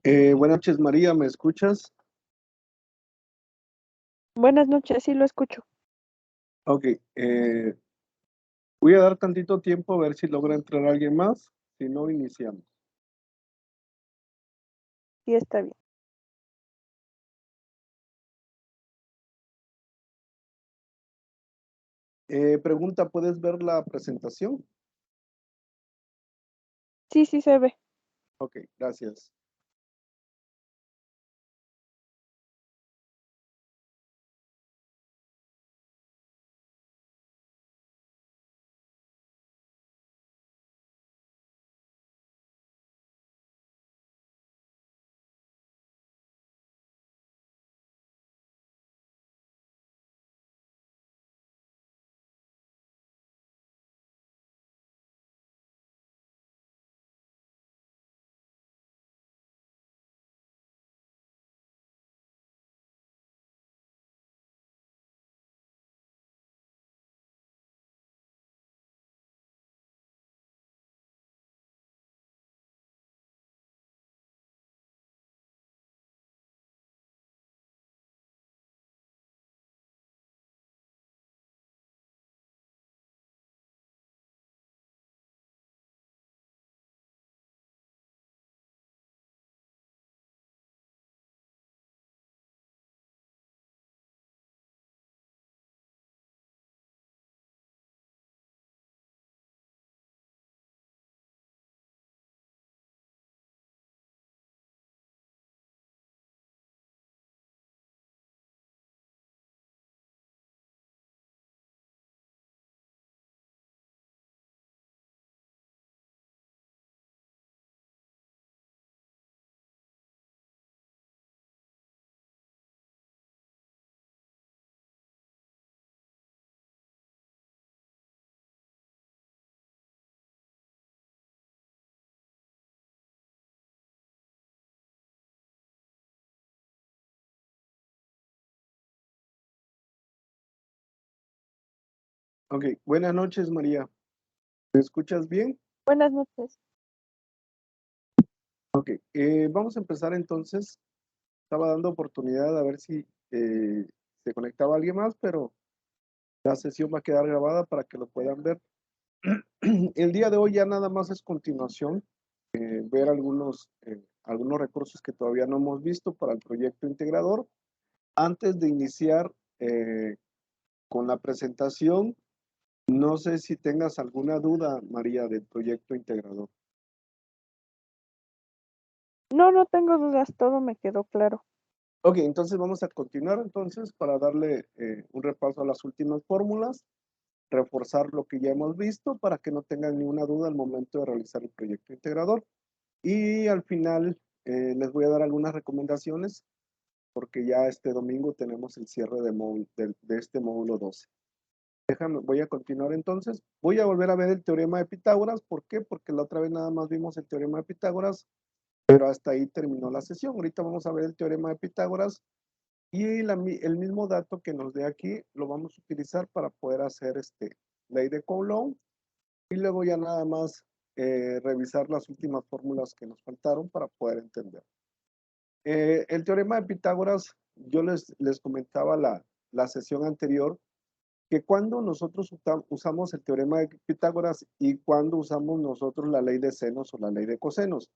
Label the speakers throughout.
Speaker 1: Buenas noches, María, ¿me escuchas?
Speaker 2: Buenas noches, sí lo escucho.
Speaker 1: Ok, voy a dar tantito tiempo a ver si logra entrar alguien más. Si no, iniciamos.
Speaker 2: Sí, está bien.
Speaker 1: Pregunta, ¿puedes ver la presentación?
Speaker 2: Sí, sí se ve.
Speaker 1: Ok, gracias. Ok, buenas noches, María. ¿Me escuchas bien?
Speaker 2: Buenas noches.
Speaker 1: Ok, vamos a empezar entonces. Estaba dando oportunidad a ver si se conectaba alguien más, pero la sesión va a quedar grabada para que lo puedan ver. El día de hoy ya nada más es continuación, ver algunos recursos que todavía no hemos visto para el proyecto integrador. Antes de iniciar con la presentación, no sé si tengas alguna duda, María, del proyecto integrador.
Speaker 2: No, no tengo dudas, todo me quedó claro.
Speaker 1: Ok, entonces vamos a continuar entonces para darle un repaso a las últimas fórmulas, reforzar lo que ya hemos visto para que no tengan ninguna duda al momento de realizar el proyecto integrador. Y al final les voy a dar algunas recomendaciones porque ya este domingo tenemos el cierre de este módulo 12. Voy a continuar entonces. Voy a volver a ver el teorema de Pitágoras. ¿Por qué? Porque la otra vez nada más vimos el teorema de Pitágoras, pero hasta ahí terminó la sesión. Ahorita vamos a ver el teorema de Pitágoras y el mismo dato que nos dé aquí lo vamos a utilizar para poder hacer ley de Coulomb y luego ya nada más revisar las últimas fórmulas que nos faltaron para poder entender. El teorema de Pitágoras, yo les comentaba la sesión anterior, que cuando nosotros usamos el teorema de Pitágoras y cuando usamos nosotros la ley de senos o la ley de cosenos.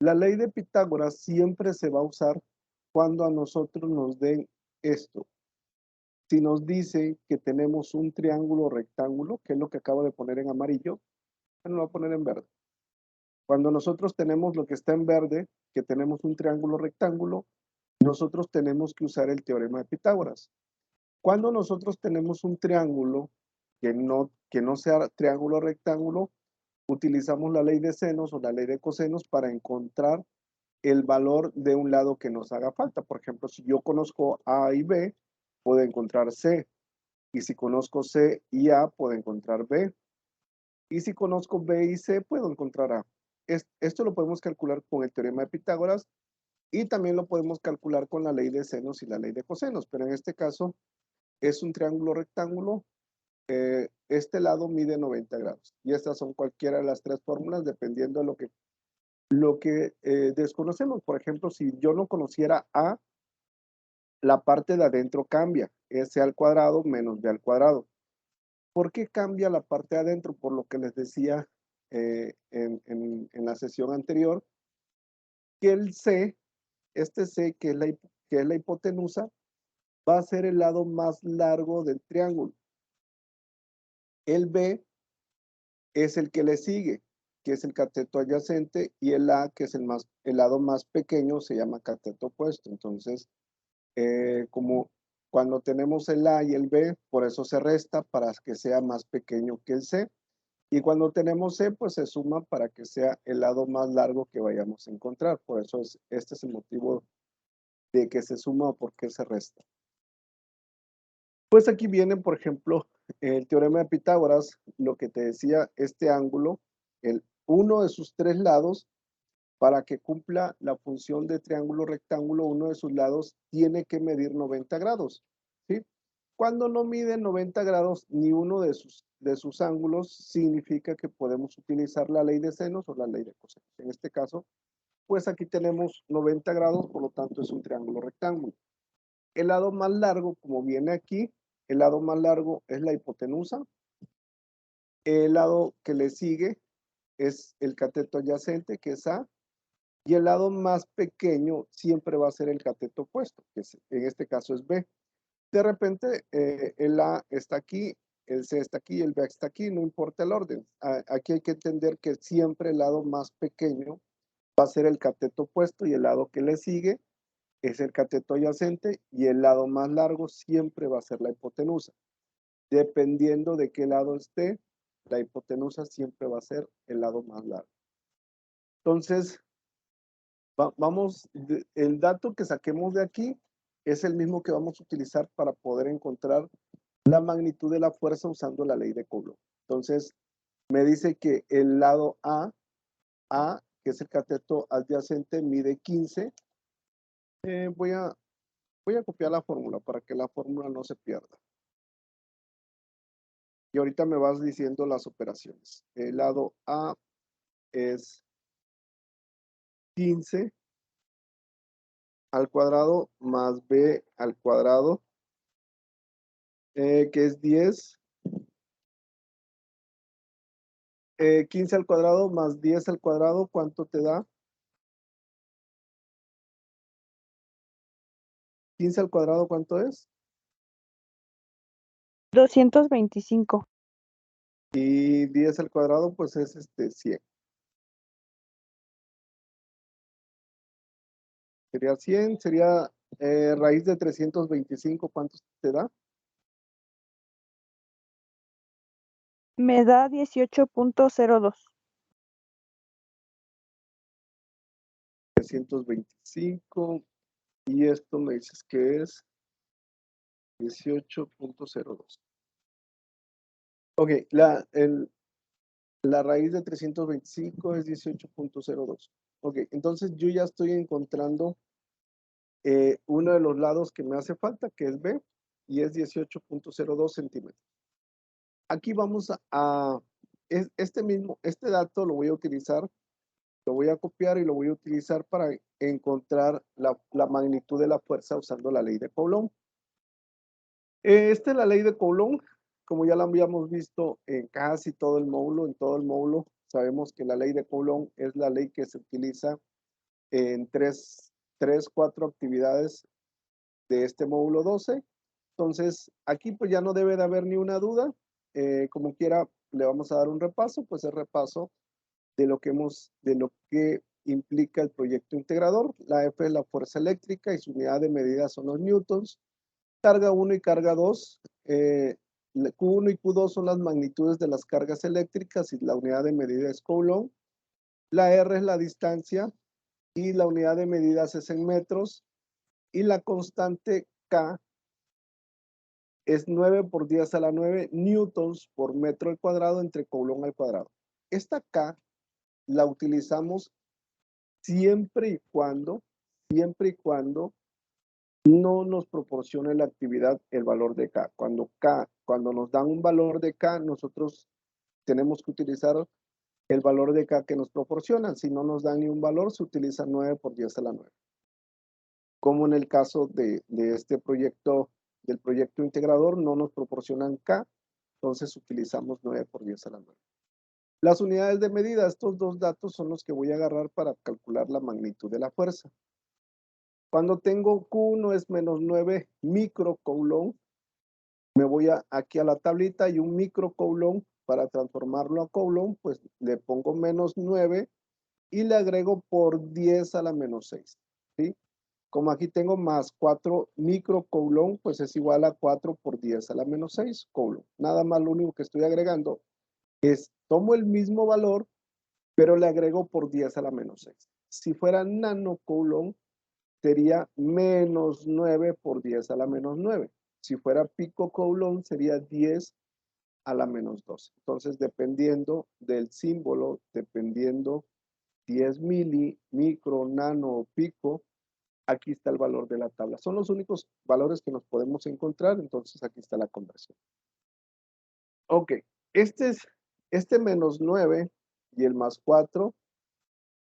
Speaker 1: La ley de Pitágoras siempre se va a usar cuando a nosotros nos den esto. Si nos dice que tenemos un triángulo rectángulo, que es lo que acabo de poner en amarillo, lo voy a poner en verde. Cuando nosotros tenemos lo que está en verde, que tenemos un triángulo rectángulo, nosotros tenemos que usar el teorema de Pitágoras. Cuando nosotros tenemos un triángulo que no sea triángulo rectángulo, utilizamos la ley de senos o la ley de cosenos para encontrar el valor de un lado que nos haga falta. Por ejemplo, si yo conozco A y B, puedo encontrar C. Y si conozco C y A, puedo encontrar B. Y si conozco B y C, puedo encontrar A. Esto lo podemos calcular con el teorema de Pitágoras y también lo podemos calcular con la ley de senos y la ley de cosenos. Pero en este caso es un triángulo rectángulo. Este lado mide 90 grados. Y estas son cualquiera de las tres fórmulas dependiendo de lo que desconocemos. Por ejemplo, si yo no conociera A, la parte de adentro cambia, S al cuadrado menos B al cuadrado. ¿Por qué cambia la parte de adentro? Por lo que les decía en la sesión anterior, que el C, este C, que es la hipotenusa, va a ser el lado más largo del triángulo. El B es el que le sigue, que es el cateto adyacente, y el A, que es el lado más pequeño, se llama cateto opuesto. Entonces, como cuando tenemos el A y el B, por eso se resta para que sea más pequeño que el C. Y cuando tenemos C, pues se suma para que sea el lado más largo que vayamos a encontrar. Por eso este es el motivo de que se suma o por qué se resta. Pues aquí viene, por ejemplo, el teorema de Pitágoras, lo que te decía, este ángulo, uno de sus tres lados, para que cumpla la función de triángulo rectángulo, uno de sus lados tiene que medir 90 grados, ¿sí? Cuando no mide 90 grados ni uno de sus ángulos, significa que podemos utilizar la ley de senos o la ley de cosenos. En este caso, pues aquí tenemos 90 grados, por lo tanto es un triángulo rectángulo. El lado más largo, como viene aquí, el lado más largo es la hipotenusa. El lado que le sigue es el cateto adyacente, que es A. Y el lado más pequeño siempre va a ser el cateto opuesto, que en este caso es B. De repente, el A está aquí, el C está aquí, el B está aquí, no importa el orden. Aquí hay que entender que siempre el lado más pequeño va a ser el cateto opuesto y el lado que le sigue es el cateto adyacente y el lado más largo siempre va a ser la hipotenusa. Dependiendo de qué lado esté, la hipotenusa siempre va a ser el lado más largo. Entonces, el dato que saquemos de aquí es el mismo que vamos a utilizar para poder encontrar la magnitud de la fuerza usando la ley de Coulomb. Entonces, me dice que el lado A, que es el cateto adyacente, mide 15. Voy a copiar la fórmula para que la fórmula no se pierda. Y ahorita me vas diciendo las operaciones. El lado A es 15 al cuadrado más B al cuadrado, que es 10. 15 al cuadrado más 10 al cuadrado, ¿cuánto te da? 15 al cuadrado, ¿cuánto es?
Speaker 2: 225.
Speaker 1: Y 10 al cuadrado, pues es 100. Sería 100, sería raíz de 325, ¿cuánto te da?
Speaker 2: Me da 18.02.
Speaker 1: 325, y esto me dices que es 18.02. Ok, la raíz de 325 es 18.02. Ok, entonces yo ya estoy encontrando uno de los lados que me hace falta, que es B, y es 18.02 centímetros. Aquí vamos este dato lo voy a utilizar, lo voy a copiar y lo voy a utilizar para encontrar la magnitud de la fuerza usando la ley de Coulomb. Esta es la ley de Coulomb, como ya la habíamos visto en casi todo el módulo, sabemos que la ley de Coulomb es la ley que se utiliza en 4 actividades de este módulo 12. Entonces, aquí pues ya no debe de haber ni una duda. Como quiera, le vamos a dar un repaso, pues el repaso de lo que implica el proyecto integrador. La F es la fuerza eléctrica y su unidad de medida son los newtons. Carga 1 y carga 2, Q1 y Q2 son las magnitudes de las cargas eléctricas y la unidad de medida es Coulomb. La R es la distancia y la unidad de medidas es en metros. Y la constante K es 9 por 10 a la 9 newtons por metro al cuadrado entre Coulomb al cuadrado. Esta K la utilizamos siempre y cuando no nos proporcione la actividad el valor de K. Cuando nos dan un valor de K, nosotros tenemos que utilizar el valor de K que nos proporcionan. Si no nos dan ni un valor, se utiliza 9 por 10 a la 9. Como en el caso de este proyecto, del proyecto integrador, no nos proporcionan K, entonces utilizamos 9 por 10 a la 9. Las unidades de medida, estos dos datos son los que voy a agarrar para calcular la magnitud de la fuerza. Cuando tengo Q1 es menos 9 microcoulomb, me voy aquí a la tablita y un microcoulomb, para transformarlo a coulomb, pues le pongo menos 9 y le agrego por 10 a la menos 6, ¿sí? Como aquí tengo más 4 microcoulomb, pues es igual a 4 por 10 a la menos 6 coulomb. Nada más lo único que estoy agregando es, tomo el mismo valor, pero le agrego por 10 a la menos 6. Si fuera nanocoulomb, sería menos 9 por 10 a la menos 9. Si fuera picocoulomb, sería 10 a la menos 12. Entonces, dependiendo del símbolo, dependiendo 10 mili, micro, nano, pico, aquí está el valor de la tabla. Son los únicos valores que nos podemos encontrar, entonces aquí está la conversión. Ok, este menos 9 y el más 4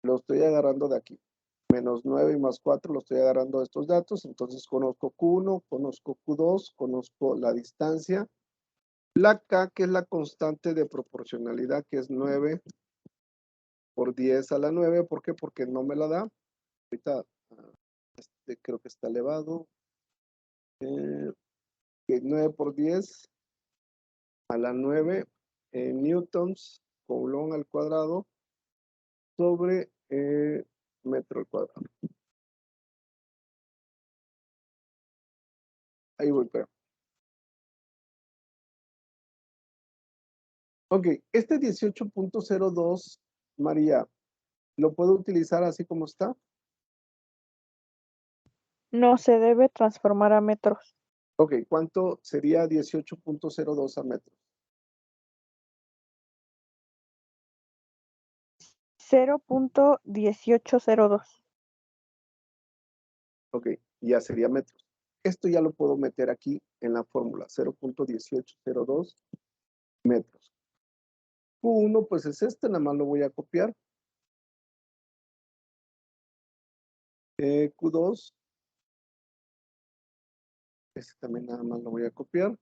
Speaker 1: lo estoy agarrando de aquí. Menos 9 y más 4 lo estoy agarrando de estos datos, entonces conozco Q1, conozco Q2, conozco la distancia. La K, que es la constante de proporcionalidad, que es 9 por 10 a la 9. ¿Por qué? Porque no me la da. Ahorita creo que está elevado. 9 por 10 a la 9 newtons, coulomb al cuadrado, sobre metro al cuadrado. Ahí voy, pero. Ok, este 18.02, María, ¿lo puedo utilizar así como está?
Speaker 2: No se debe transformar a metros.
Speaker 1: Ok, ¿cuánto sería 18.02 a metros?
Speaker 2: 0.1802.
Speaker 1: Ok, ya sería metros. Esto ya lo puedo meter aquí en la fórmula, 0.1802 metros. Q1, pues es este, nada más lo voy a copiar. Q2, este también nada más lo voy a copiar.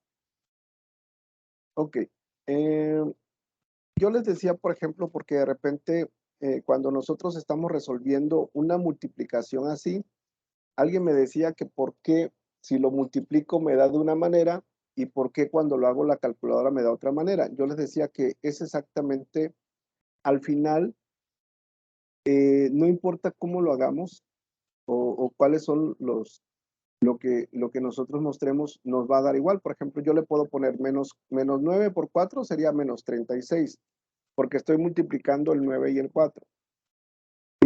Speaker 1: Ok, yo les decía, por ejemplo, porque de repente cuando nosotros estamos resolviendo una multiplicación así, alguien me decía que por qué si lo multiplico me da de una manera y por qué cuando lo hago la calculadora me da otra manera. Yo les decía que es exactamente, al final, no importa cómo lo hagamos o cuáles son lo que nosotros mostremos, nos va a dar igual. Por ejemplo, yo le puedo poner menos 9 por 4 sería menos 36, porque estoy multiplicando el 9 y el 4.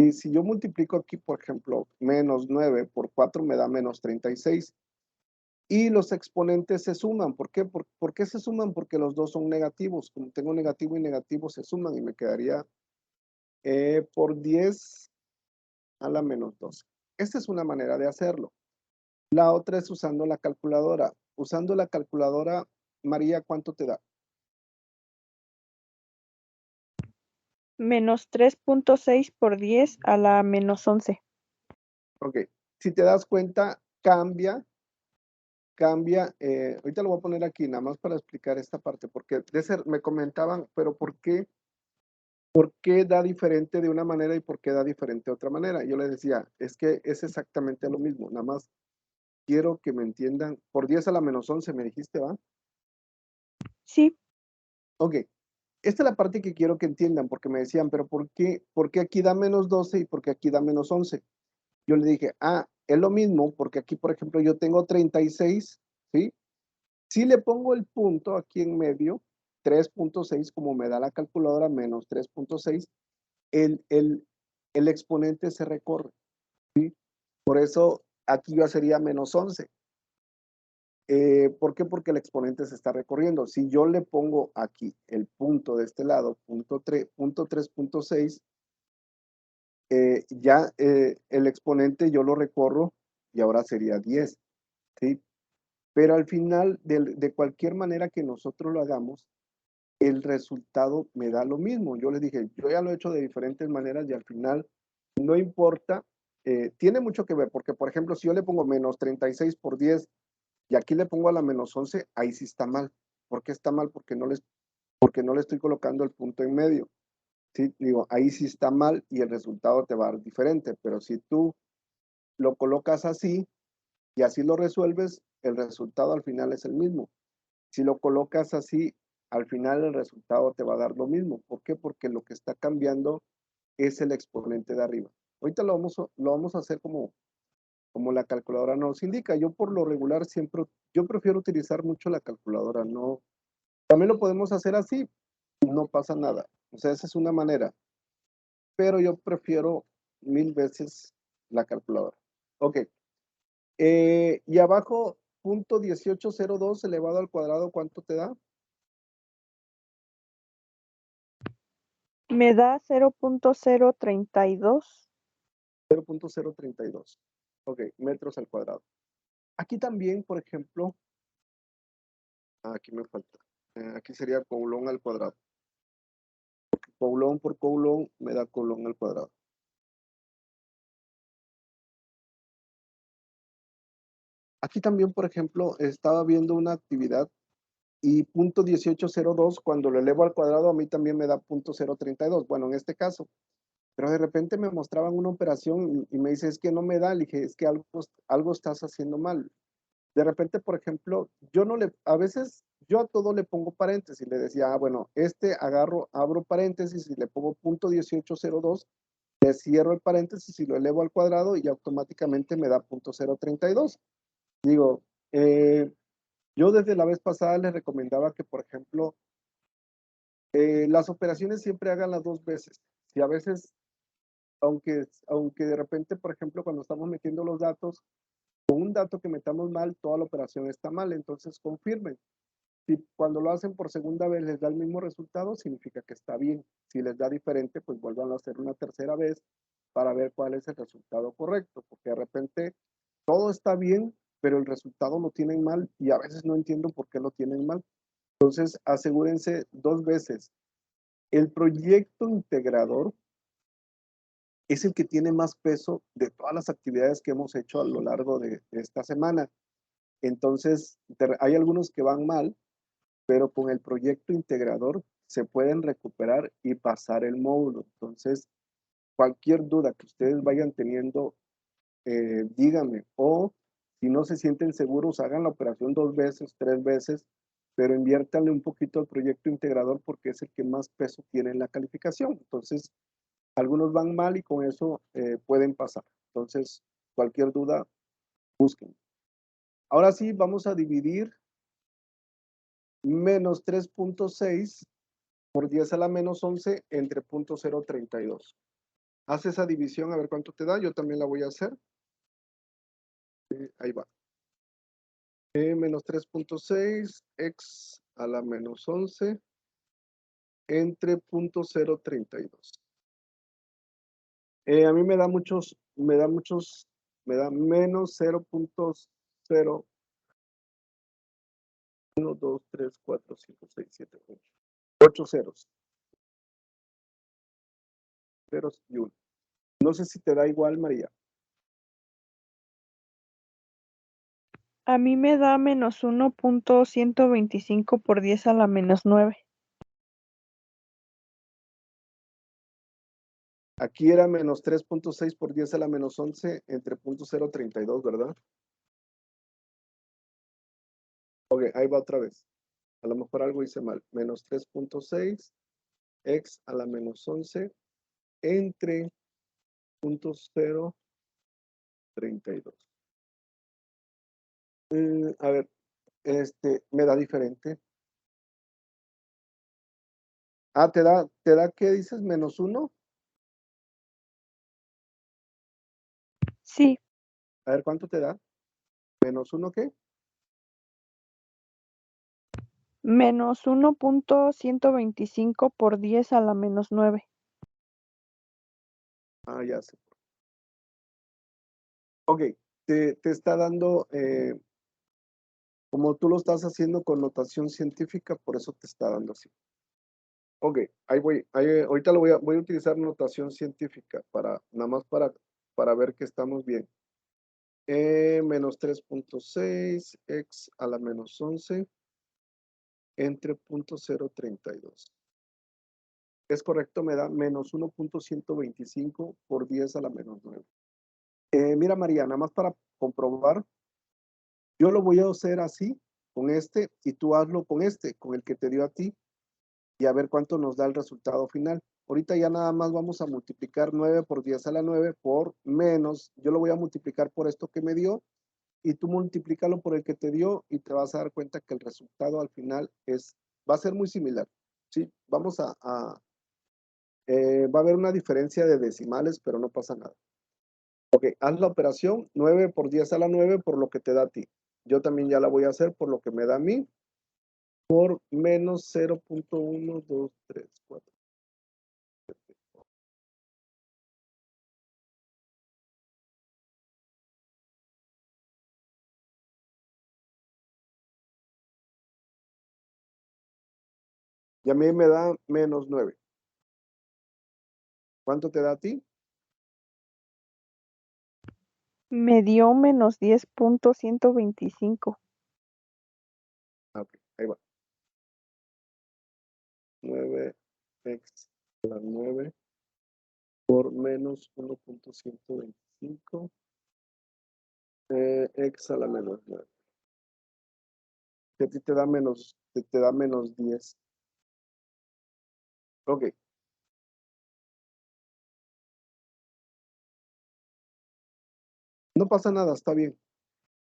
Speaker 1: Y si yo multiplico aquí, por ejemplo, menos 9 por 4 me da menos 36. Y los exponentes se suman. ¿Por qué? ¿Por qué se suman? Porque los dos son negativos. Como tengo negativo y negativo, se suman y me quedaría por 10 a la menos 12. Esta es una manera de hacerlo. La otra es usando la calculadora. Usando la calculadora, María, ¿cuánto te da?
Speaker 2: Menos 3.6 por 10 a la menos 11.
Speaker 1: Ok. Si te das cuenta, cambia. Ahorita lo voy a poner aquí, nada más para explicar esta parte, porque me comentaban, pero ¿por qué da diferente de una manera y por qué da diferente de otra manera? Yo les decía, es que es exactamente lo mismo, nada más quiero que me entiendan. Por 10 a la menos 11 me dijiste, ¿va?
Speaker 2: Sí,
Speaker 1: Ok, esta es la parte que quiero que entiendan, porque me decían, pero ¿por qué aquí da menos 12 y por qué aquí da menos 11? Yo le dije, es lo mismo, porque aquí, por ejemplo, yo tengo 36, ¿sí? Si le pongo el punto aquí en medio, 3.6, como me da la calculadora, menos 3.6, el exponente se recorre, ¿sí? Por eso aquí ya sería menos 11. ¿Por qué? Porque el exponente se está recorriendo. Si yo le pongo aquí el punto de este lado, punto 3.6, ya el exponente yo lo recorro y ahora sería 10, ¿sí? Pero al final, de cualquier manera que nosotros lo hagamos, el resultado me da lo mismo. Yo les dije, yo ya lo he hecho de diferentes maneras y al final no importa, tiene mucho que ver, porque por ejemplo, si yo le pongo menos 36 por 10 y aquí le pongo a la menos 11, ahí sí está mal. ¿Por qué está mal? Porque no le estoy colocando el punto en medio. ¿Sí? Digo, ahí sí está mal y el resultado te va a dar diferente, pero si tú lo colocas así y así lo resuelves, el resultado al final es el mismo. Si lo colocas así, al final el resultado te va a dar lo mismo. ¿Por qué? Porque lo que está cambiando es el exponente de arriba. Ahorita lo vamos a hacer como la calculadora nos indica. Yo por lo regular siempre, yo prefiero utilizar mucho la calculadora. No, también lo podemos hacer así, no pasa nada. O sea, esa es una manera. Pero yo prefiero 1000 veces la calculadora. Ok. Y abajo, punto 1802 elevado al cuadrado, ¿cuánto te da?
Speaker 2: Me da 0.032.
Speaker 1: 0.032. Ok, metros al cuadrado. Aquí también, por ejemplo, aquí me falta. Aquí sería coulomb al cuadrado. Coulomb por coulomb me da coulomb al cuadrado. Aquí también, por ejemplo, estaba viendo una actividad y punto 1802, cuando lo elevo al cuadrado, a mí también me da punto 032. Bueno, en este caso. Pero de repente me mostraban una operación y me dice, es que no me da. Le dije, es que algo estás haciendo mal. De repente, por ejemplo, a veces yo a todo le pongo paréntesis. Le decía, bueno, abro paréntesis y le pongo punto 1802, le cierro el paréntesis y lo elevo al cuadrado y automáticamente me da punto 032. Digo, yo desde la vez pasada les recomendaba que, por ejemplo, las operaciones siempre hagan las dos veces. Si a veces, aunque de repente, por ejemplo, cuando estamos metiendo los datos, con un dato que metamos mal, toda la operación está mal, entonces confirmen. Si cuando lo hacen por segunda vez les da el mismo resultado, significa que está bien. Si les da diferente, pues vuelvan a hacer una tercera vez para ver cuál es el resultado correcto, porque de repente todo está bien, pero el resultado lo tienen mal y a veces no entiendo por qué lo tienen mal. Entonces, asegúrense dos veces. El proyecto integrador es el que tiene más peso de todas las actividades que hemos hecho a lo largo de esta semana. Entonces, hay algunos que van mal, pero con el proyecto integrador se pueden recuperar y pasar el módulo. Entonces, cualquier duda que ustedes vayan teniendo, díganme, o si no se sienten seguros, hagan la operación 2 veces, 3 veces, pero inviértanle un poquito al proyecto integrador porque es el que más peso tiene en la calificación. Entonces, algunos van mal y con eso pueden pasar. Entonces, cualquier duda, busquen. Ahora sí, vamos a dividir menos 3.6 por 10 a la menos 11 entre 0.032. Haz esa división a ver cuánto te da. Yo también la voy a hacer. Ahí va. Menos 3.6 x a la menos 11 entre 0.032. A mí me da menos 0.0, 1, 2, 3, 4, 5, 6, 7, 8. 8 ceros. Ceros y 1. No sé si te da igual, María.
Speaker 2: A mí me da menos 1.125 por 10 a la menos 9.
Speaker 1: Aquí era menos 3.6 por 10 a la menos 11 entre 0.032, ¿verdad? Ok, ahí va otra vez. A lo mejor algo hice mal. Menos 3.6 x a la menos 11 entre 0.032. A ver, me da diferente. Ah, ¿te da qué dices? ¿Menos 1?
Speaker 2: Sí,
Speaker 1: A ver, ¿cuánto te da? ¿Menos 1 qué?
Speaker 2: menos 1.125 por 10 a la menos 9.
Speaker 1: Ah, ya sé. Ok, te está dando, como tú lo estás haciendo con notación científica, por eso te está dando así. Ok, ahí voy. Ahorita voy a utilizar notación científica nada más para ver que estamos bien. Menos 3.6, x a la menos 11, entre 0.032. Es correcto, me da menos 1.125 por 10 a la menos 9. Mira, María, nada más para comprobar, yo lo voy a hacer así, con este, y tú hazlo con este, con el que te dio a ti, y a ver cuánto nos da el resultado final. Ahorita ya nada más vamos a multiplicar 9 por 10 a la 9 por menos, yo lo voy a multiplicar por esto que me dio, y tú multiplícalo por el que te dio, y te vas a dar cuenta que el resultado al final va a ser muy similar. ¿Sí? Va a haber una diferencia de decimales, pero no pasa nada. Ok, haz la operación 9 por 10 a la 9 por lo que te da a ti. Yo también ya la voy a hacer por lo que me da a mí, por menos 0.1234. Y a mí me da menos 9. ¿Cuánto te da a ti?
Speaker 2: Me dio menos 10.125.
Speaker 1: Ok, ahí va. 9x a la 9 por menos 1.125 x a la menos 9. Que a ti te da menos 10. Ok, no pasa nada, está bien,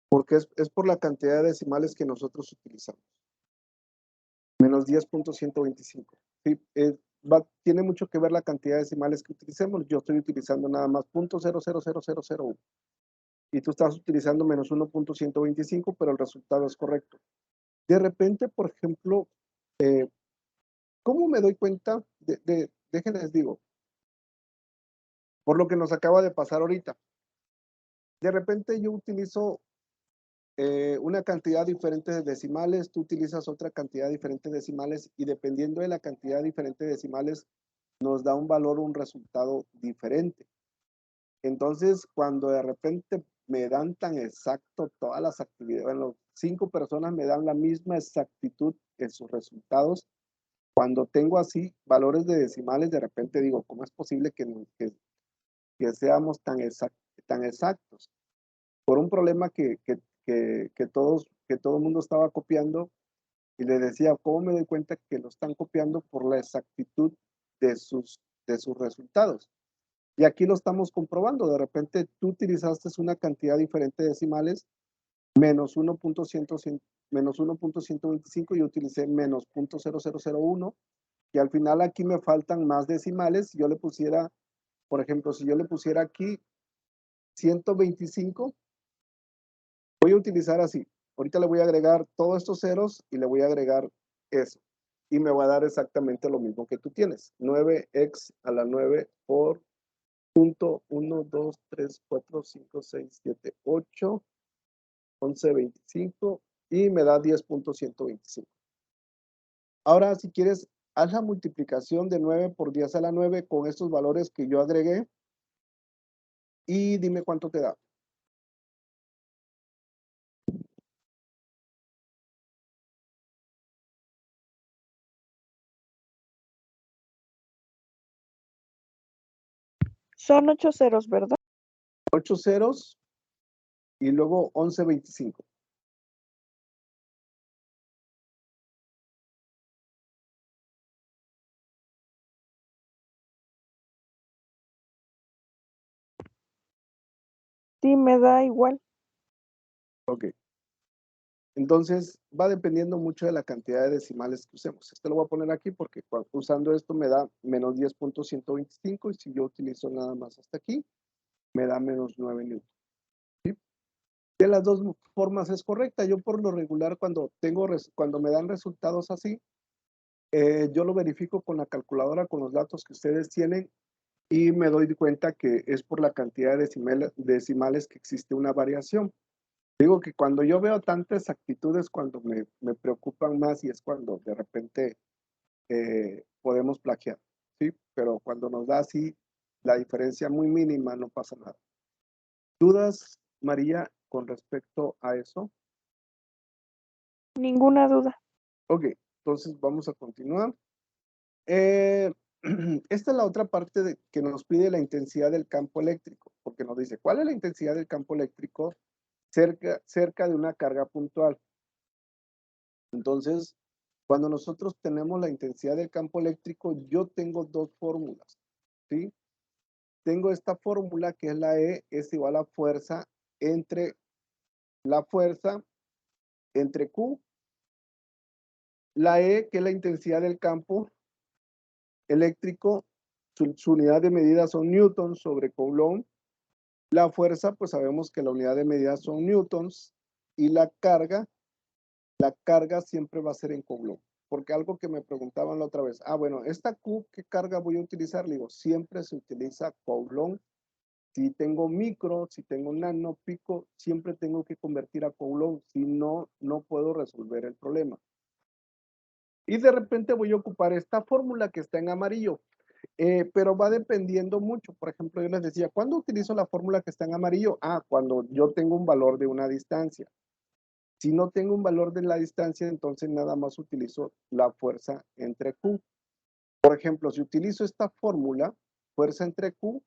Speaker 1: porque es por la cantidad de decimales que nosotros utilizamos. Menos 10.125. Sí, tiene mucho que ver la cantidad de decimales que utilicemos. Yo estoy utilizando nada más 0.000001 y tú estás utilizando menos 1.125, pero el resultado es correcto. De repente, por ejemplo, ¿cómo me doy cuenta? Déjenles digo, por lo que nos acaba de pasar ahorita. De repente yo utilizo una cantidad diferente de decimales, tú utilizas otra cantidad diferente de decimales y dependiendo de la cantidad diferente de decimales nos da un valor, un resultado diferente. Entonces, cuando de repente me dan tan exacto todas las actividades, bueno, 5 personas me dan la misma exactitud en sus resultados, cuando tengo así valores de decimales, de repente digo, ¿cómo es posible que seamos tan exactos? Por un problema que todo el mundo estaba copiando y le decía, ¿cómo me doy cuenta que lo están copiando por la exactitud de sus resultados? Y aquí lo estamos comprobando. De repente tú utilizaste una cantidad diferente de decimales, menos 1.125, y yo utilicé menos 0.0001, y al final aquí me faltan más decimales. Si yo le pusiera, por ejemplo, si yo le pusiera aquí 125, voy a utilizar así. Ahorita le voy a agregar todos estos ceros y le voy a agregar eso. Y me va a dar exactamente lo mismo que tú tienes. 9x a la 9 por punto 1, 2, 3, 4, 5, 6, 7, 8, 11, 25 y me da 10.125. Ahora, si quieres, haz la multiplicación de 9 por 10 a la 9 con estos valores que yo agregué y dime cuánto te da.
Speaker 2: Son 8 ceros, ¿verdad?
Speaker 1: 8 ceros y luego 11.25.
Speaker 2: Sí, me da igual.
Speaker 1: Ok. Entonces, va dependiendo mucho de la cantidad de decimales que usemos. Este lo voy a poner aquí porque usando esto me da menos 10.125 y si yo utilizo nada más hasta aquí, me da menos 9 newtons. ¿Sí? De las dos formas es correcta. Yo por lo regular cuando me dan resultados así, yo lo verifico con la calculadora, con los datos que ustedes tienen y me doy cuenta que es por la cantidad de decimales que existe una variación. Digo que cuando yo veo tantas actitudes, cuando me preocupan más y es cuando de repente podemos plagiar, ¿sí? Pero cuando nos da así la diferencia muy mínima, no pasa nada. ¿Dudas, María, con respecto a eso?
Speaker 2: Ninguna duda.
Speaker 1: Ok, entonces vamos a continuar. Esta es la otra parte que nos pide la intensidad del campo eléctrico, porque nos dice, ¿cuál es la intensidad del campo eléctrico cerca de una carga puntual? Entonces, cuando nosotros tenemos la intensidad del campo eléctrico, yo tengo dos fórmulas, ¿sí? Tengo esta fórmula que es la E es igual a fuerza entre Q, la E que es la intensidad del campo eléctrico, su unidad de medida son newtons sobre coulomb. La fuerza, pues sabemos que la unidad de medida son newtons y la carga siempre va a ser en coulomb. Porque algo que me preguntaban la otra vez, bueno, esta Q, ¿qué carga voy a utilizar? Le digo, siempre se utiliza coulomb. Si tengo micro, si tengo nano, pico, siempre tengo que convertir a coulomb, si no, no puedo resolver el problema. Y de repente voy a ocupar esta fórmula que está en amarillo, pero va dependiendo mucho. Por ejemplo, yo les decía, ¿cuándo utilizo la fórmula que está en amarillo? Cuando yo tengo un valor de una distancia. Si no tengo un valor de la distancia, entonces nada más utilizo la fuerza entre Q. Por ejemplo, si utilizo esta fórmula, fuerza entre Q,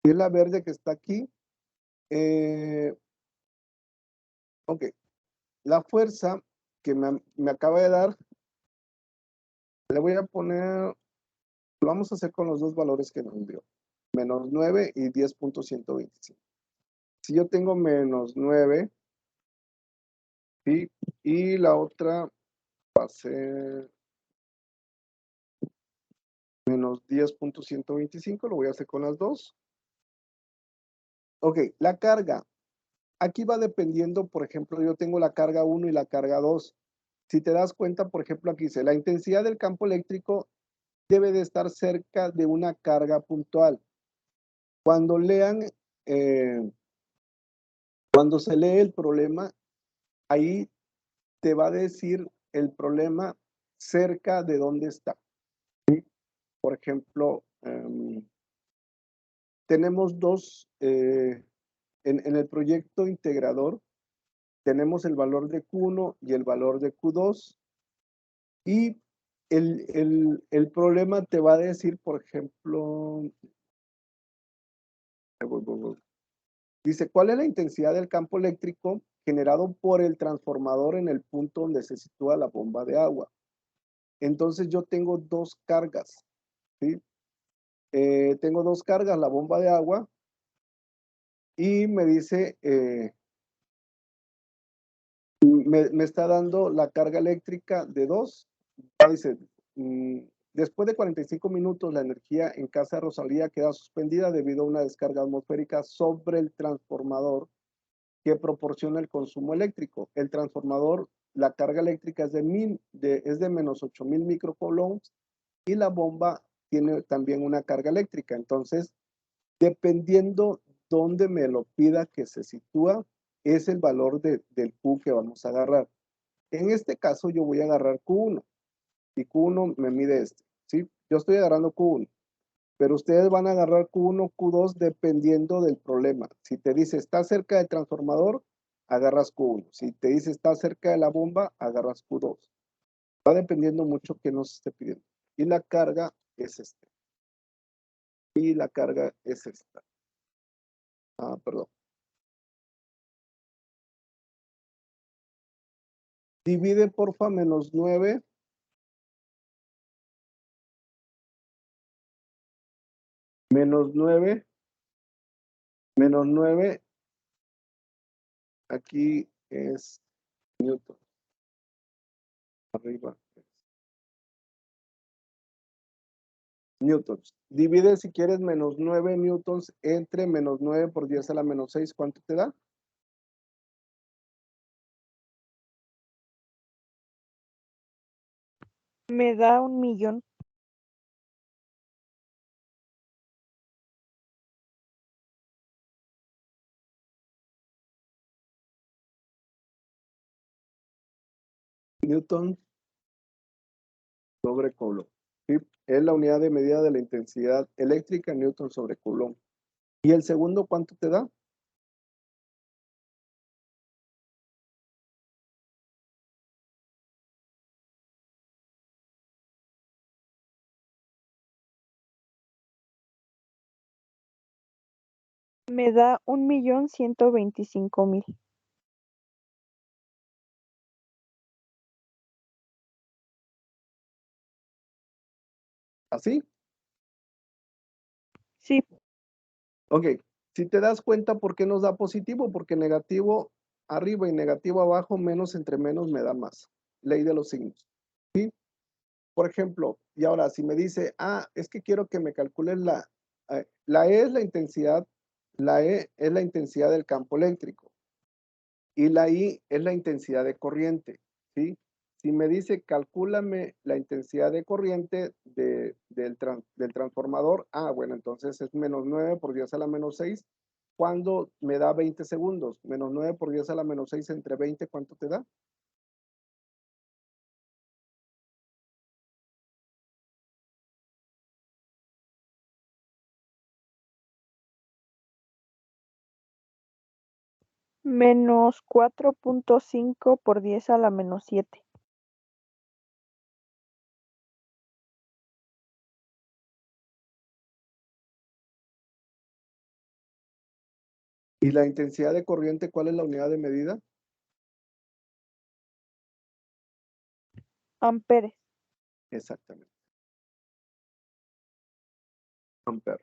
Speaker 1: que es la verde que está aquí, ok, la fuerza que me acaba de dar, le voy a poner, lo vamos a hacer con los dos valores que nos dio, menos 9 y 10.125. Si yo tengo menos 9, ¿sí? Y la otra va a ser menos 10.125, lo voy a hacer con las dos. Ok, la carga. Aquí va dependiendo, por ejemplo, yo tengo la carga 1 y la carga 2. Si te das cuenta, por ejemplo, aquí dice, la intensidad del campo eléctrico debe de estar cerca de una carga puntual. Cuando lean, cuando se lee el problema, ahí te va a decir el problema cerca de dónde está. ¿Sí? Por ejemplo, tenemos dos, en el proyecto integrador, tenemos el valor de Q1 y el valor de Q2, y el problema te va a decir, por ejemplo, dice, ¿cuál es la intensidad del campo eléctrico generado por el transformador en el punto donde se sitúa la bomba de agua? Entonces yo tengo dos cargas, ¿sí? Tengo dos cargas, la bomba de agua, y me dice, me está dando la carga eléctrica de 2. Dice, después de 45 minutos, la energía en casa de Rosalía queda suspendida debido a una descarga atmosférica sobre el transformador que proporciona el consumo eléctrico. El transformador, la carga eléctrica es de menos 8.000 microcoulombs y la bomba tiene también una carga eléctrica. Entonces, dependiendo dónde me lo pida que se sitúa, es el valor del Q que vamos a agarrar. En este caso, yo voy a agarrar Q1 y Q1 me mide este, ¿sí? Yo estoy agarrando Q1, pero ustedes van a agarrar Q1, Q2 dependiendo del problema. Si te dice está cerca del transformador, agarras Q1. Si te dice está cerca de la bomba, agarras Q2. Va dependiendo mucho que nos esté pidiendo. Y la carga es esta. Y la carga es esta. Perdón. Divide porfa menos 9. Menos 9. Menos 9. Aquí es Newton. Arriba. Newtons. Divide si quieres menos 9 newtons entre menos 9 por 10 a la menos 6. ¿Cuánto te da?
Speaker 2: Me da 1.000.000.
Speaker 1: Newton sobre Coulomb. ¿Sí? Es la unidad de medida de la intensidad eléctrica, Newton sobre Coulomb. ¿Y el segundo cuánto te da?
Speaker 2: Me da 1.125.000.
Speaker 1: ¿Así?
Speaker 2: Sí,
Speaker 1: Ok. Si te das cuenta, ¿por qué nos da positivo? Porque negativo arriba y negativo abajo, menos entre menos me da más. Ley de los signos. ¿Sí? Por ejemplo, y ahora si me dice, es que quiero que me calcules la E es la intensidad, la E es la intensidad del campo eléctrico y la I es la intensidad de corriente, ¿sí? Si me dice, calcúlame la intensidad de corriente del transformador, bueno, entonces es menos 9 por 10 a la menos 6, cuando me da 20 segundos. Menos 9 por 10 a la menos 6 entre 20, ¿cuánto te da?
Speaker 2: menos 4.5 por 10 a la menos 7.
Speaker 1: ¿Y la intensidad de corriente, cuál es la unidad de medida?
Speaker 2: Amperes.
Speaker 1: Exactamente, amperes.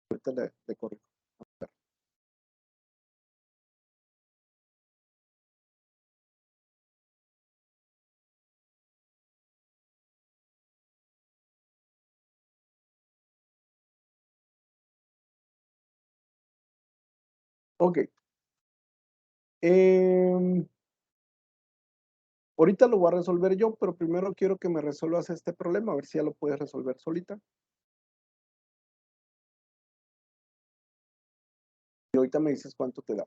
Speaker 1: Ahorita le corrijo. Ok. Em, Ahorita lo voy a resolver yo, pero primero quiero que me resuelvas este problema, a ver si ya lo puedes resolver solita. Y ahorita me dices cuánto te da.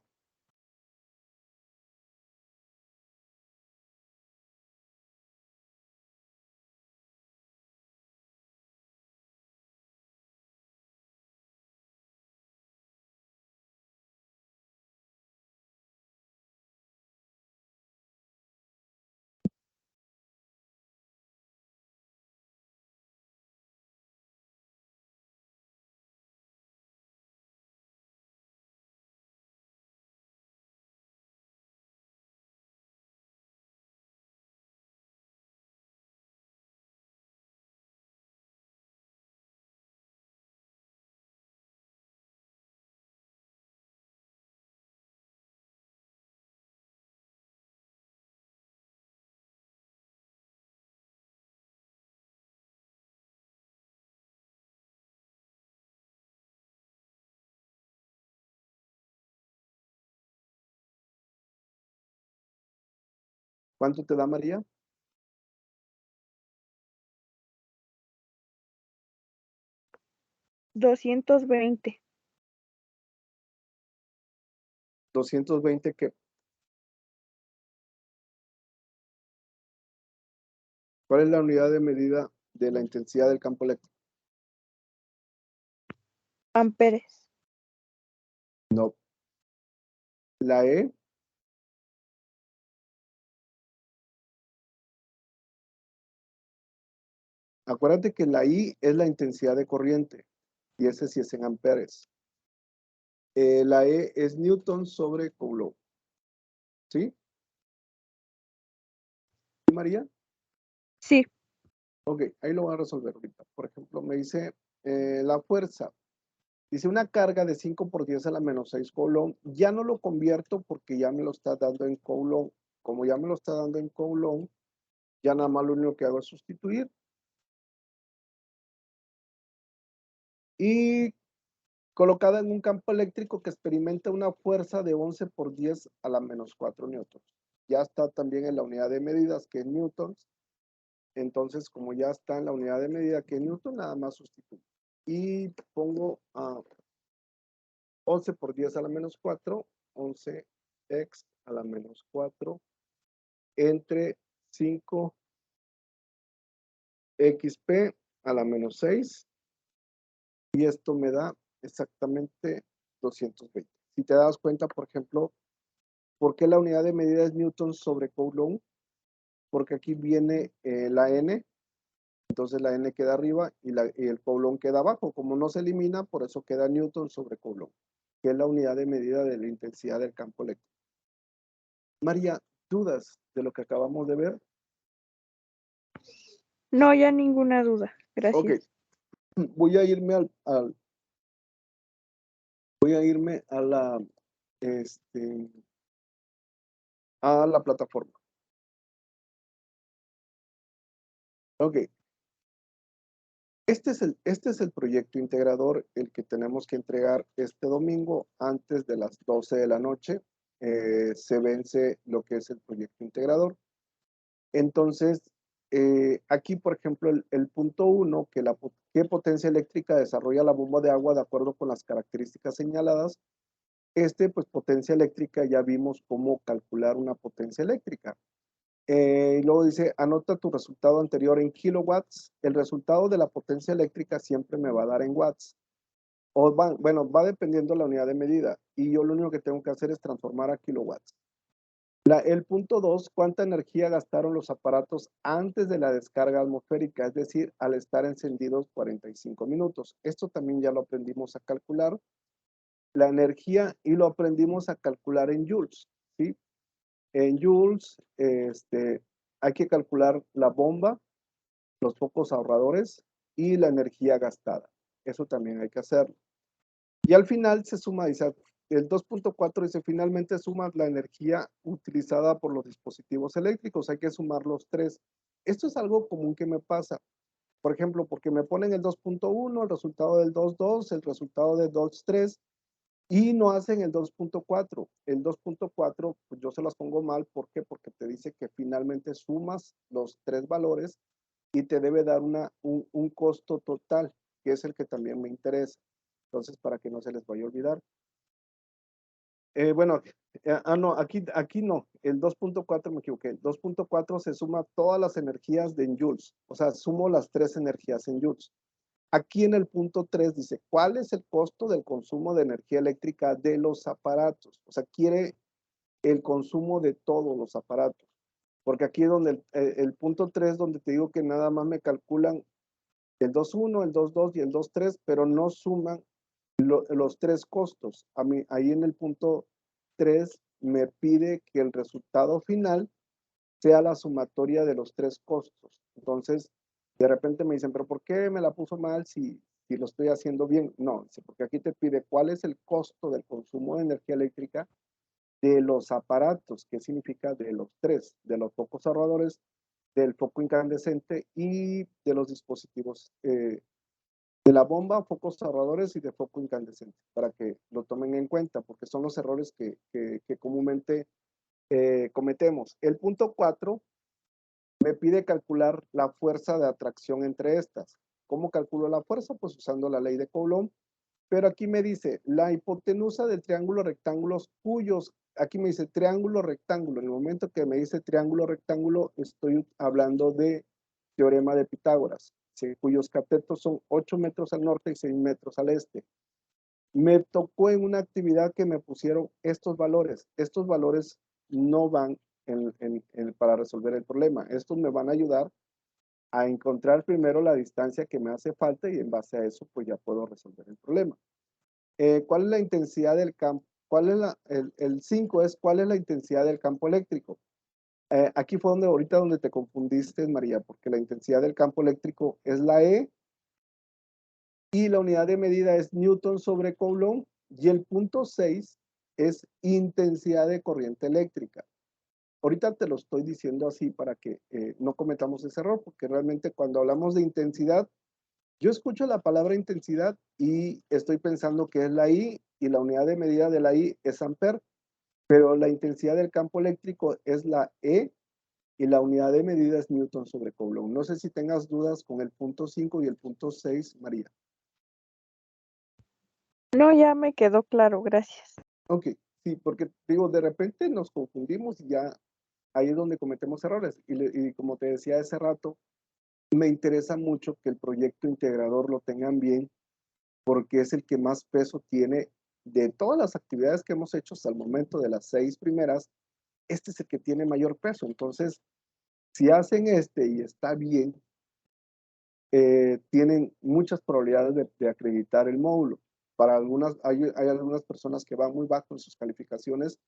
Speaker 1: ¿Cuánto te da, María?
Speaker 2: 220.
Speaker 1: 220, ¿qué? ¿Cuál es la unidad de medida de la intensidad del campo eléctrico?
Speaker 2: Amperes.
Speaker 1: No. La E, acuérdate que la I es la intensidad de corriente, y ese sí es en amperes. La E es Newton sobre Coulomb. ¿Sí? ¿Sí, María?
Speaker 2: Sí,
Speaker 1: Ok, ahí lo voy a resolver ahorita. Por ejemplo, me dice la fuerza. Dice una carga de 5 por 10 a la menos 6 Coulomb. Ya no lo convierto porque ya me lo está dando en Coulomb. Como ya me lo está dando en Coulomb, ya nada más lo único que hago es sustituir. Y colocada en un campo eléctrico que experimenta una fuerza de 11 por 10 a la menos 4 newtons. Ya está también en la unidad de medidas que es newtons. Entonces, como ya está en la unidad de medida que es newton, nada más sustituyo. Y pongo 11 por 10 a la menos 4, 11x a la menos 4, entre 5 XP a la menos 6 y esto me da exactamente 220. Si te das cuenta, por ejemplo, ¿por qué la unidad de medida es Newton sobre Coulomb? Porque aquí viene la N, entonces la N queda arriba y el Coulomb queda abajo. Como no se elimina, por eso queda Newton sobre Coulomb, que es la unidad de medida de la intensidad del campo eléctrico. María, ¿dudas de lo que acabamos de ver?
Speaker 2: No, ya ninguna duda.
Speaker 1: Ok,
Speaker 2: Gracias.
Speaker 1: voy a irme voy a irme a la plataforma. Ok, este es el proyecto integrador, el que tenemos que entregar este domingo antes de las 12 de la noche. Se vence lo que es el proyecto integrador. Entonces, aquí, por ejemplo, el punto 1, qué potencia eléctrica desarrolla la bomba de agua de acuerdo con las características señaladas. Pues potencia eléctrica, ya vimos cómo calcular una potencia eléctrica. Y luego dice, anota tu resultado anterior en kilowatts. El resultado de la potencia eléctrica siempre me va a dar en watts. Bueno, va dependiendo de la unidad de medida. Y yo lo único que tengo que hacer es transformar a kilowatts. El punto 2, ¿cuánta energía gastaron los aparatos antes de la descarga atmosférica? Es decir, al estar encendidos 45 minutos. Esto también ya lo aprendimos a calcular. La energía y lo aprendimos a calcular en joules, ¿sí? En joules, hay que calcular la bomba, los focos ahorradores y la energía gastada. Eso también hay que hacerlo. Y al final se suma, dice, el 2.4 dice, finalmente suma la energía utilizada por los dispositivos eléctricos. Hay que sumar los tres. Esto es algo común que me pasa. Por ejemplo, porque me ponen el 2.1, el resultado del 2.2, el resultado del 2.3, y no hacen el 2.4. El 2.4, pues yo se las pongo mal. ¿Por qué? Porque te dice que finalmente sumas los tres valores y te debe dar un costo total, que es el que también me interesa. Entonces, para que no se les vaya a olvidar. Bueno, no, aquí no. El 2.4 me equivoqué. El 2.4 se suma todas las energías de en joules. O sea, sumo las tres energías en joules. Aquí en el punto 3 dice, ¿cuál es el costo del consumo de energía eléctrica de los aparatos? O sea, quiere el consumo de todos los aparatos. Porque aquí es donde el punto 3, donde te digo que nada más me calculan el 2.1, el 2.2 y el 2.3, pero no suman los tres costos. Ahí en el punto 3 me pide que el resultado final sea la sumatoria de los tres costos. Entonces, de repente me dicen, pero ¿por qué me la puso mal si lo estoy haciendo bien? No, porque aquí te pide cuál es el costo del consumo de energía eléctrica de los aparatos. ¿Qué significa? De los tres, de los focos ahorradores, del foco incandescente y de los dispositivos, de la bomba, focos ahorradores y de foco incandescente, para que lo tomen en cuenta, porque son los errores que comúnmente cometemos. El punto 4 me pide calcular la fuerza de atracción entre estas. ¿Cómo calculo la fuerza? Pues usando la ley de Coulomb. Pero aquí me dice la hipotenusa del triángulo rectángulos cuyos, aquí me dice triángulo rectángulo. En el momento que me dice triángulo rectángulo, estoy hablando de teorema de Pitágoras, cuyos catetos son 8 metros al norte y 6 metros al este. Me tocó en una actividad que me pusieron estos valores. Estos valores no van para resolver el problema. Estos me van a ayudar a encontrar primero la distancia que me hace falta y en base a eso pues ya puedo resolver el problema. ¿Cuál es la intensidad del campo? El 5 es cuál es la intensidad del campo eléctrico. Aquí fue donde te confundiste, María, porque la intensidad del campo eléctrico es la E y la unidad de medida es Newton sobre Coulomb, y el punto 6 es intensidad de corriente eléctrica. Ahorita te lo estoy diciendo así para que no cometamos ese error, porque realmente cuando hablamos de intensidad, yo escucho la palabra intensidad y estoy pensando que es la I y la unidad de medida de la I es amper, pero la intensidad del campo eléctrico es la E y la unidad de medida es Newton sobre Coulomb. No sé si tengas dudas con el punto 5 y el punto 6, María.
Speaker 2: No, ya me quedó claro, gracias.
Speaker 1: Ok, sí, porque digo, de repente nos confundimos y ya ahí es donde cometemos errores. Y como te decía hace rato, me interesa mucho que el proyecto integrador lo tengan bien porque es el que más peso tiene de todas las actividades que hemos hecho hasta el momento, de las 6 primeras, este es el que tiene mayor peso. Entonces, si hacen este y está bien, tienen muchas probabilidades de acreditar el módulo. Para algunas, hay algunas personas que van muy bajo en sus calificaciones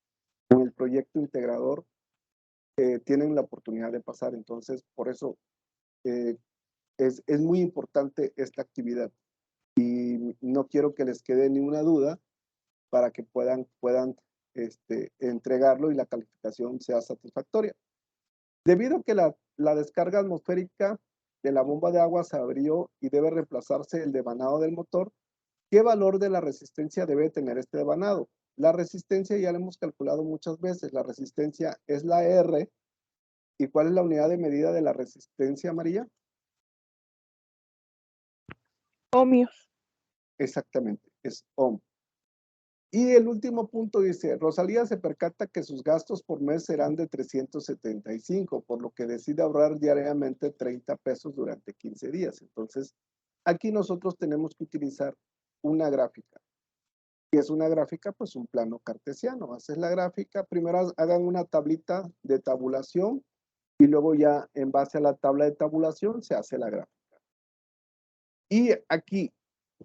Speaker 1: con el proyecto integrador, tienen la oportunidad de pasar. Entonces, por eso eh, es muy importante esta actividad y no quiero que les quede ninguna duda para que puedan entregarlo y la calificación sea satisfactoria. Debido a que la descarga atmosférica de la bomba de agua se abrió y debe reemplazarse el devanado del motor, ¿qué valor de la resistencia debe tener este devanado? La resistencia ya la hemos calculado muchas veces. La resistencia es la R. ¿Y cuál es la unidad de medida de la resistencia, María?
Speaker 2: Ohmios.
Speaker 1: Exactamente, es ohm. Y el último punto dice, Rosalía se percata que sus gastos por mes serán de 375, por lo que decide ahorrar diariamente 30 pesos durante 15 días. Entonces, aquí nosotros tenemos que utilizar una gráfica. ¿Qué es una gráfica? Pues un plano cartesiano. Haces la gráfica, primero hagan una tablita de tabulación y luego ya en base a la tabla de tabulación se hace la gráfica. Y aquí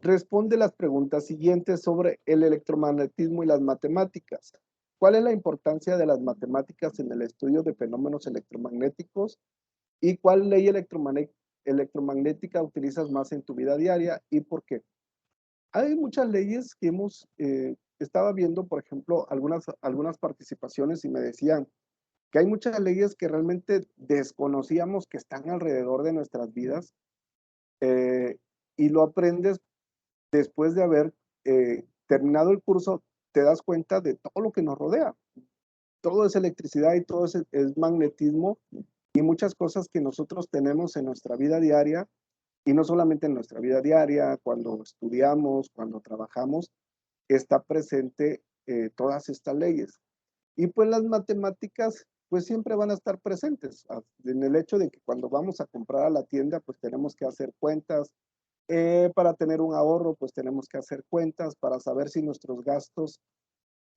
Speaker 1: responde las preguntas siguientes sobre el electromagnetismo y las matemáticas. ¿Cuál es la importancia de las matemáticas en el estudio de fenómenos electromagnéticos? ¿Y cuál ley electromagnética utilizas más en tu vida diaria y por qué? Hay muchas leyes que estaba viendo, por ejemplo, algunas participaciones y me decían que hay muchas leyes que realmente desconocíamos que están alrededor de nuestras vidas eh, y lo aprendes después de haber terminado el curso, te das cuenta de todo lo que nos rodea. Todo es electricidad y todo es magnetismo y muchas cosas que nosotros tenemos en nuestra vida diaria y no solamente en nuestra vida diaria, cuando estudiamos, cuando trabajamos, está presente todas estas leyes. Y pues las matemáticas pues siempre van a estar presentes en el hecho de que cuando vamos a comprar a la tienda pues tenemos que hacer cuentas, para tener un ahorro, pues tenemos que hacer cuentas para saber si nuestros gastos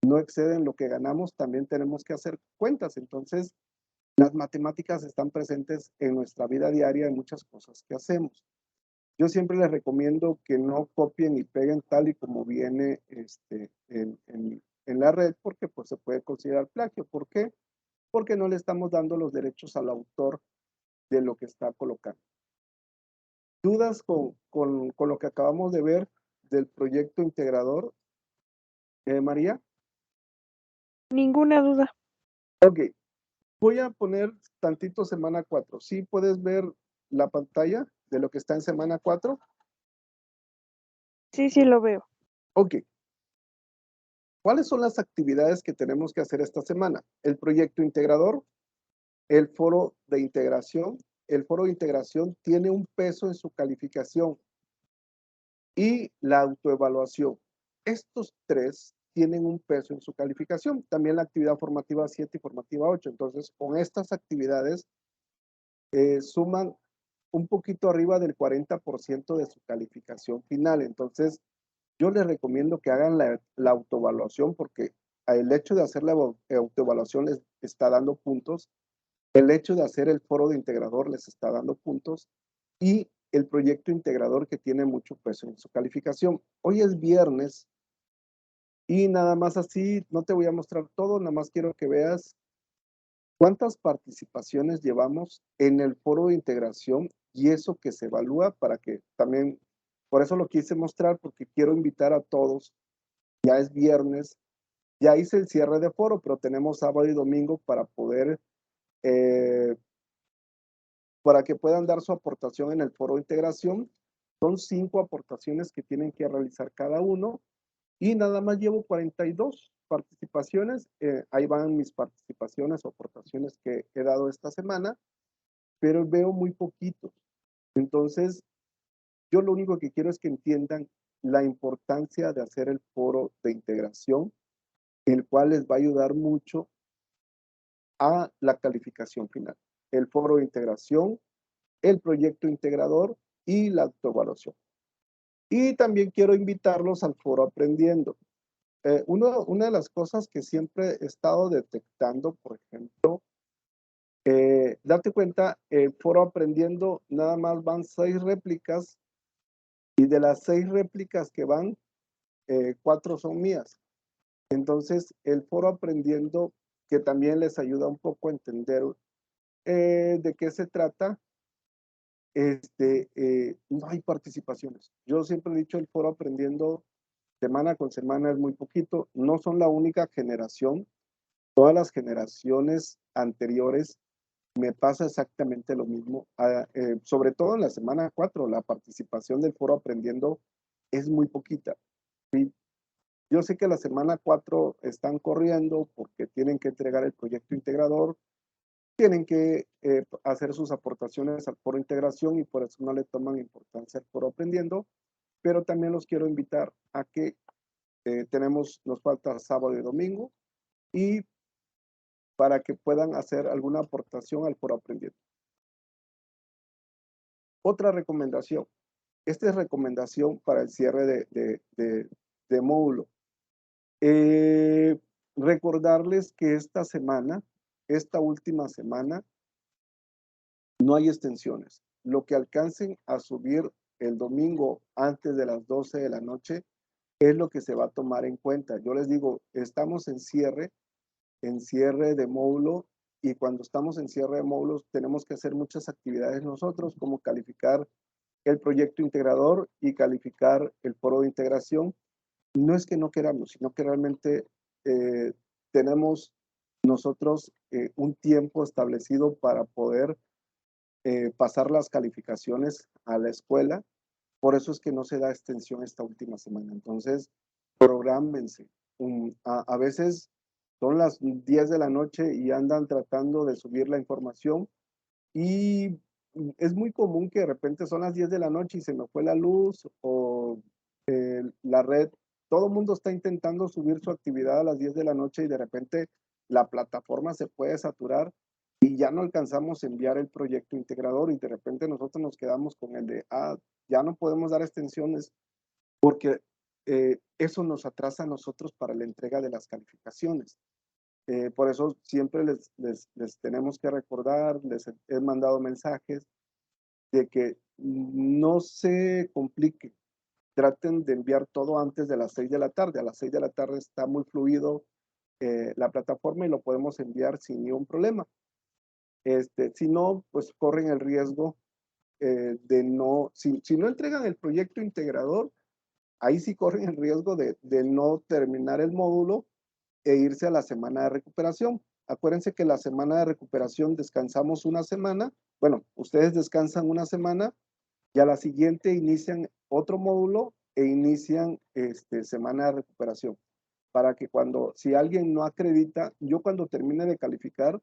Speaker 1: no exceden lo que ganamos, también tenemos que hacer cuentas. Entonces, las matemáticas están presentes en nuestra vida diaria en muchas cosas que hacemos. Yo siempre les recomiendo que no copien y peguen tal y como viene en la red, porque pues se puede considerar plagio. ¿Por qué? Porque no le estamos dando los derechos al autor de lo que está colocando. ¿Dudas con lo que acabamos de ver del proyecto integrador, María?
Speaker 2: Ninguna duda.
Speaker 1: Ok, voy a poner tantito semana 4. ¿Sí puedes ver la pantalla de lo que está en semana 4?
Speaker 2: Sí, sí lo veo.
Speaker 1: Ok. ¿Cuáles son las actividades que tenemos que hacer esta semana? El proyecto integrador, el foro de integración. El foro de integración tiene un peso en su calificación y la autoevaluación. Estos tres tienen un peso en su calificación. También la actividad formativa 7 y formativa 8. Entonces, con estas actividades suman un poquito arriba del 40% de su calificación final. Entonces, yo les recomiendo que hagan la autoevaluación porque el hecho de hacer la autoevaluación les está dando puntos, el hecho de hacer el foro de integrador les está dando puntos y el proyecto integrador que tiene mucho peso en su calificación. Hoy es viernes y nada más así, no te voy a mostrar todo, nada más quiero que veas cuántas participaciones llevamos en el foro de integración y eso que se evalúa para que también, por eso lo quise mostrar porque quiero invitar a todos, ya es viernes, ya hice el cierre de foro, pero tenemos sábado y domingo eh, para que puedan dar su aportación en el foro de integración. Son 5 aportaciones que tienen que realizar cada uno y nada más llevo 42 participaciones. Ahí van mis participaciones o aportaciones que he dado esta semana, pero veo muy poquitos. Entonces, yo lo único que quiero es que entiendan la importancia de hacer el foro de integración, el cual les va a ayudar mucho a la calificación final. El foro de integración el proyecto integrador y la autoevaluación. Y también quiero invitarlos al foro Aprendiendo. Una de las cosas que siempre he estado detectando, por ejemplo, date cuenta, el foro Aprendiendo nada más van 6 réplicas y de las 6 réplicas que van, 4 son mías. Entonces, el foro Aprendiendo, que también les ayuda un poco a entender de qué se trata, no hay participaciones. Yo siempre he dicho, el foro Aprendiendo semana con semana es muy poquito. No son la única generación. Todas las generaciones anteriores me pasa exactamente lo mismo. Sobre todo en la semana 4, la participación del foro Aprendiendo es muy poquita. ¿Sí? Yo sé que la semana 4 están corriendo porque tienen que entregar el proyecto integrador, tienen que hacer sus aportaciones al foro integración y por eso no le toman importancia al foro Aprendiendo, pero también los quiero invitar a que nos falta sábado y domingo, y para que puedan hacer alguna aportación al foro Aprendiendo. Otra recomendación. Esta es recomendación para el cierre de módulo. Recordarles que esta última semana, no hay extensiones. Lo que alcancen a subir el domingo antes de las 12 de la noche es lo que se va a tomar en cuenta. Yo les digo, estamos en cierre de módulo, y cuando estamos en cierre de módulos tenemos que hacer muchas actividades nosotros, como calificar el proyecto integrador y calificar el foro de integración. No es que no queramos, sino que realmente tenemos nosotros un tiempo establecido para poder pasar las calificaciones a la escuela. Por eso es que no se da extensión esta última semana. Entonces, prográmense. A veces son las 10 de la noche y andan tratando de subir la información, y es muy común que de repente son las 10 de la noche y se me fue la luz o la red. Todo el mundo está intentando subir su actividad a las 10 de la noche y de repente la plataforma se puede saturar y ya no alcanzamos a enviar el proyecto integrador, y de repente nosotros nos quedamos con el de, ya no podemos dar extensiones porque eso nos atrasa a nosotros para la entrega de las calificaciones. Por eso siempre les tenemos que recordar, les he mandado mensajes de que no se complique, traten de enviar todo antes de las 6 de la tarde. A las 6 de la tarde está muy fluido la plataforma y lo podemos enviar sin ningún problema. Si no, pues corren el riesgo de no, si no entregan el proyecto integrador, ahí sí corren el riesgo de no terminar el módulo e irse a la semana de recuperación. Acuérdense que la semana de recuperación descansamos una semana. Bueno, ustedes descansan una semana y a la siguiente inician otro módulo e inician semana de recuperación. Para que si alguien no acredita, yo cuando termine de calificar,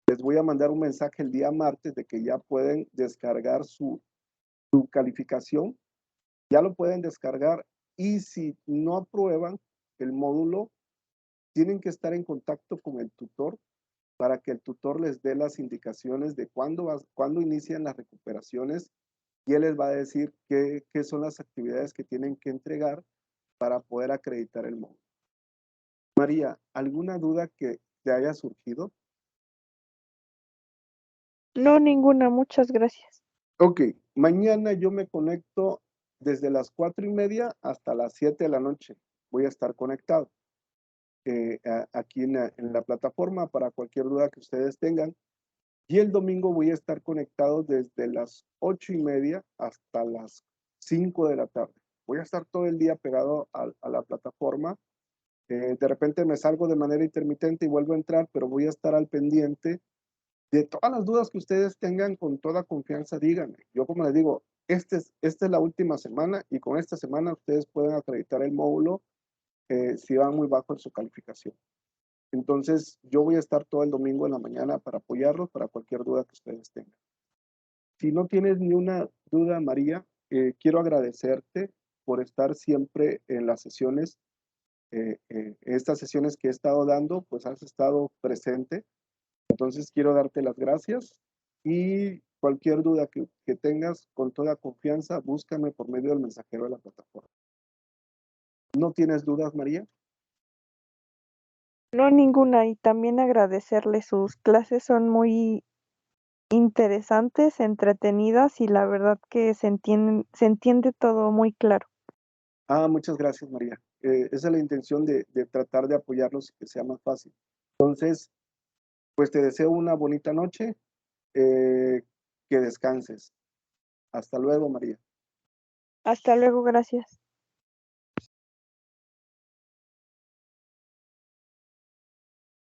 Speaker 1: les voy a mandar un mensaje el día martes de que ya pueden descargar su calificación, ya lo pueden descargar, y si no aprueban el módulo, tienen que estar en contacto con el tutor para que el tutor les dé las indicaciones de cuándo inician las recuperaciones, y él les va a decir qué son las actividades que tienen que entregar para poder acreditar el módulo. María, ¿alguna duda que te haya surgido?
Speaker 2: No, ninguna, muchas gracias.
Speaker 1: Ok, mañana yo me conecto desde las 4:30 hasta las 7 de la noche. Voy a estar conectado aquí en la plataforma para cualquier duda que ustedes tengan. Y el domingo voy a estar conectado desde las 8:30 hasta las 5 de la tarde. Voy a estar todo el día pegado a la plataforma. De repente me salgo de manera intermitente y vuelvo a entrar, pero voy a estar al pendiente de todas las dudas que ustedes tengan. Con toda confianza, díganme. Yo, como les digo, esta es la última semana, y con esta semana ustedes pueden acreditar el módulo si van muy bajo en su calificación. Entonces, yo voy a estar todo el domingo en la mañana para apoyarlos para cualquier duda que ustedes tengan. Si no tienes ni una duda, María, quiero agradecerte por estar siempre en las sesiones. Estas sesiones que he estado dando, pues has estado presente. Entonces, quiero darte las gracias y Cualquier duda que tengas, con toda confianza, búscame por medio del mensajero de la plataforma. ¿No tienes dudas, María?
Speaker 2: No, ninguna, y también agradecerle, sus clases son muy interesantes, entretenidas y la verdad que se entiende todo muy claro.
Speaker 1: Muchas gracias, María. Esa es la intención de tratar de apoyarlos y que sea más fácil. Entonces, pues te deseo una bonita noche, que descanses. Hasta luego, María.
Speaker 2: Hasta luego, gracias.